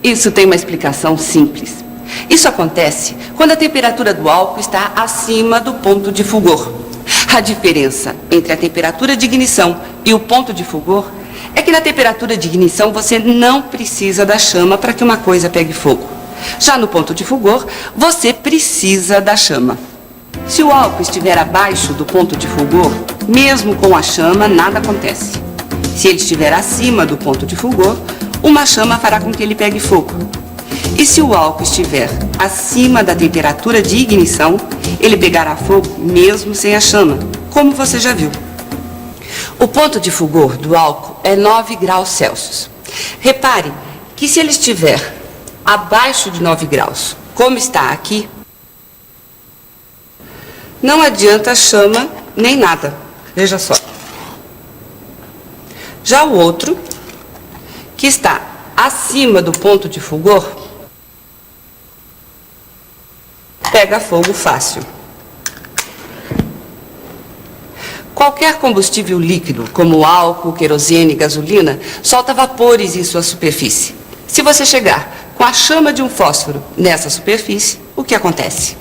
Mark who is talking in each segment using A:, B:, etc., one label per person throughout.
A: Isso tem uma explicação simples. Isso acontece quando a temperatura do álcool está acima do ponto de fulgor. A diferença entre a temperatura de ignição e o ponto de fulgor é que na temperatura de ignição você não precisa da chama para que uma coisa pegue fogo. Já no ponto de fulgor, você precisa da chama. Se o álcool estiver abaixo do ponto de fulgor, mesmo com a chama, nada acontece. Se ele estiver acima do ponto de fulgor, uma chama fará com que ele pegue fogo. E se o álcool estiver acima da temperatura de ignição, ele pegará fogo mesmo sem a chama, como você já viu. O ponto de fulgor do álcool é 9 graus Celsius. Repare que se ele estiver abaixo de 9 graus, como está aqui, não adianta chama nem nada. Veja só. Já o outro, que está acima do ponto de fulgor, pega fogo fácil. Qualquer combustível líquido, como álcool, querosene e gasolina, solta vapores em sua superfície. Se você chegar com a chama de um fósforo nessa superfície, o que acontece?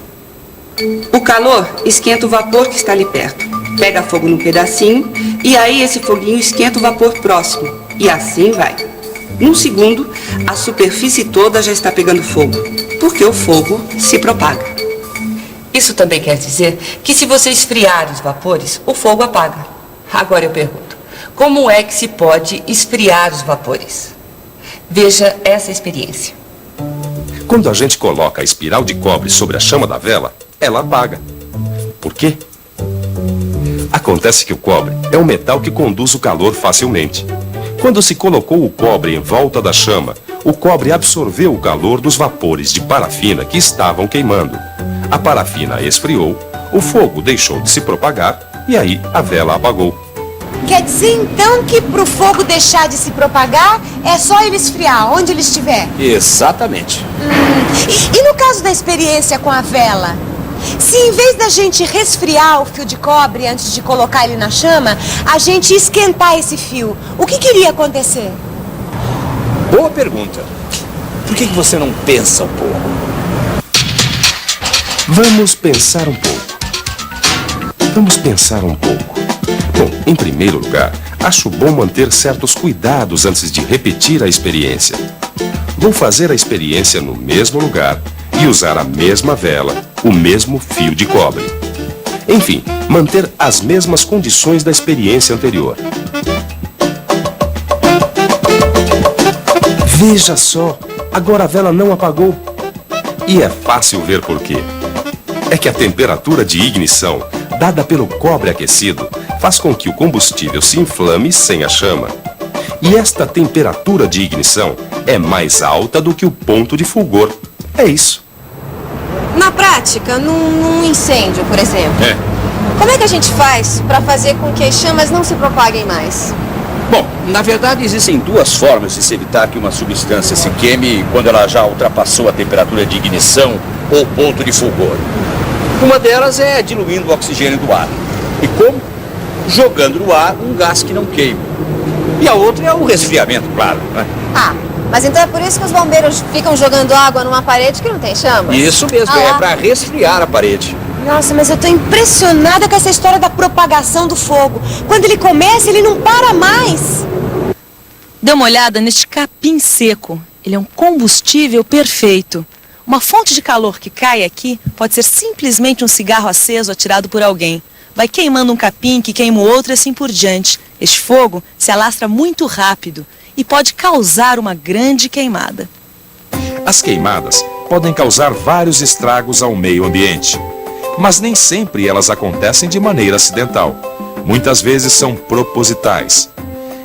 A: O calor esquenta o vapor que está ali perto. Pega fogo num pedacinho e aí esse foguinho esquenta o vapor próximo. E assim vai. Num segundo, a superfície toda já está pegando fogo, porque o fogo se propaga. Isso também quer dizer que se você esfriar os vapores, o fogo apaga. Agora eu pergunto, como é que se pode esfriar os vapores? Veja essa experiência.
B: Quando a gente coloca a espiral de cobre sobre a chama da vela, ela apaga. Por quê? Acontece que o cobre é um metal que conduz o calor facilmente. Quando se colocou o cobre em volta da chama, o cobre absorveu o calor dos vapores de parafina que estavam queimando. A parafina esfriou, o fogo deixou de se propagar e aí a vela apagou.
C: Quer dizer então que para o fogo deixar de se propagar é só ele esfriar, onde ele estiver?
D: Exatamente.
C: E no caso da experiência com a vela? Se em vez da gente resfriar o fio de cobre antes de colocar ele na chama, a gente esquentar esse fio, o que iria acontecer?
D: Boa pergunta. Por que você não pensa um pouco?
B: Vamos pensar um pouco. Bom, em primeiro lugar, acho bom manter certos cuidados antes de repetir a experiência. Vou fazer a experiência no mesmo lugar e usar a mesma vela, o mesmo fio de cobre. Enfim, manter as mesmas condições da experiência anterior. Veja só, agora a vela não apagou. E é fácil ver por quê. É que a temperatura de ignição, dada pelo cobre aquecido, faz com que o combustível se inflame sem a chama. E esta temperatura de ignição é mais alta do que o ponto de fulgor. É isso.
C: Na prática, num incêndio, por exemplo, como é que a gente faz para fazer com que as chamas não se propaguem mais?
D: Bom, na verdade existem duas formas de se evitar que uma substância se queime quando ela já ultrapassou a temperatura de ignição ou ponto de fulgor. Uma delas é diluindo o oxigênio do ar. E como? Jogando no ar um gás que não queima. E a outra é o resfriamento, claro, né?
C: Mas então é por isso que os bombeiros ficam jogando água numa parede que não tem chamas?
D: Isso mesmo, é para resfriar a parede.
C: Nossa, mas eu tô impressionada com essa história da propagação do fogo. Quando ele começa, ele não para mais.
E: Dê uma olhada neste capim seco. Ele é um combustível perfeito. Uma fonte de calor que cai aqui pode ser simplesmente um cigarro aceso atirado por alguém. Vai queimando um capim que queima o outro e assim por diante. Este fogo se alastra muito rápido e pode causar uma grande queimada.
B: As queimadas podem causar vários estragos ao meio ambiente, mas nem sempre elas acontecem de maneira acidental. Muitas vezes são propositais.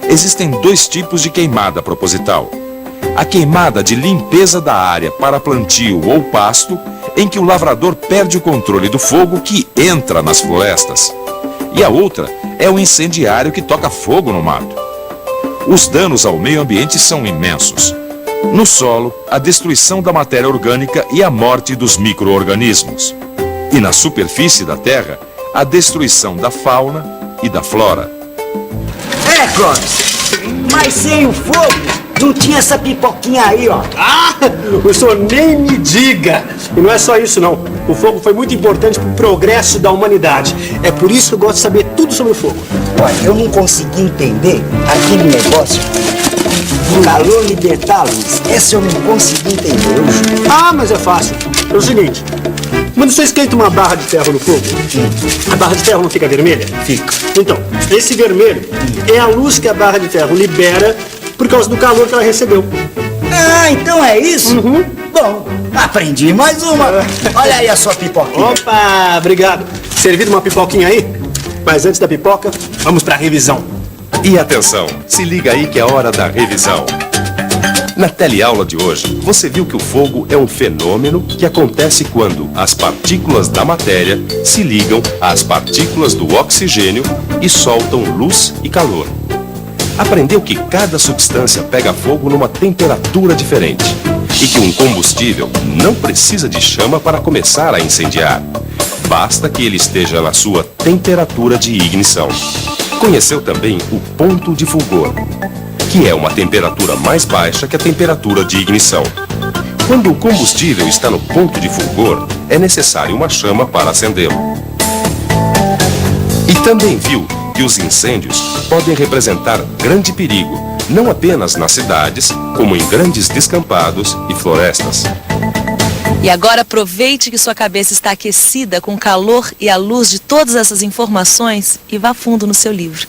B: Existem dois tipos de queimada proposital. A queimada de limpeza da área para plantio ou pasto, em que o lavrador perde o controle do fogo que entra nas florestas. E a outra é o incendiário que toca fogo no mato. Os danos ao meio ambiente são imensos. No solo, a destruição da matéria orgânica e a morte dos micro-organismos. E na superfície da terra, a destruição da fauna e da flora.
F: Clóvis, mas sem o fogo, não tinha essa pipoquinha aí, ó.
G: Ah, o senhor nem me diga. E não é só isso, não. O fogo foi muito importante pro progresso da humanidade. É por isso que eu gosto de saber tudo sobre o fogo.
F: Olha, eu não consegui entender aquele negócio do calor libertar a luz. Essa eu não consegui entender, eu juro.
G: Ah, mas é fácil. É o seguinte, quando você esquenta uma barra de ferro no fogo, a barra de ferro não fica vermelha?
F: Fica.
G: Então, esse vermelho é a luz que a barra de ferro libera por causa do calor que ela recebeu.
F: Ah, então é isso?
G: Uhum.
F: Bom, aprendi mais uma. Olha aí a sua pipoquinha.
G: Opa, obrigado. Servido uma pipoquinha aí? Mas antes da pipoca, vamos pra revisão.
B: E atenção, se liga aí que é hora da revisão. Na teleaula de hoje, você viu que o fogo é um fenômeno que acontece quando as partículas da matéria se ligam às partículas do oxigênio e soltam luz e calor. Aprendeu que cada substância pega fogo numa temperatura diferente e que um combustível não precisa de chama para começar a incendiar. Basta que ele esteja na sua temperatura de ignição. Conheceu também o ponto de fulgor, que é uma temperatura mais baixa que a temperatura de ignição. Quando o combustível está no ponto de fulgor, é necessário uma chama para acendê-lo. E também viu que os incêndios podem representar grande perigo, não apenas nas cidades, como em grandes descampados e florestas.
E: E agora aproveite que sua cabeça está aquecida com o calor e a luz de todas essas informações e vá fundo no seu livro.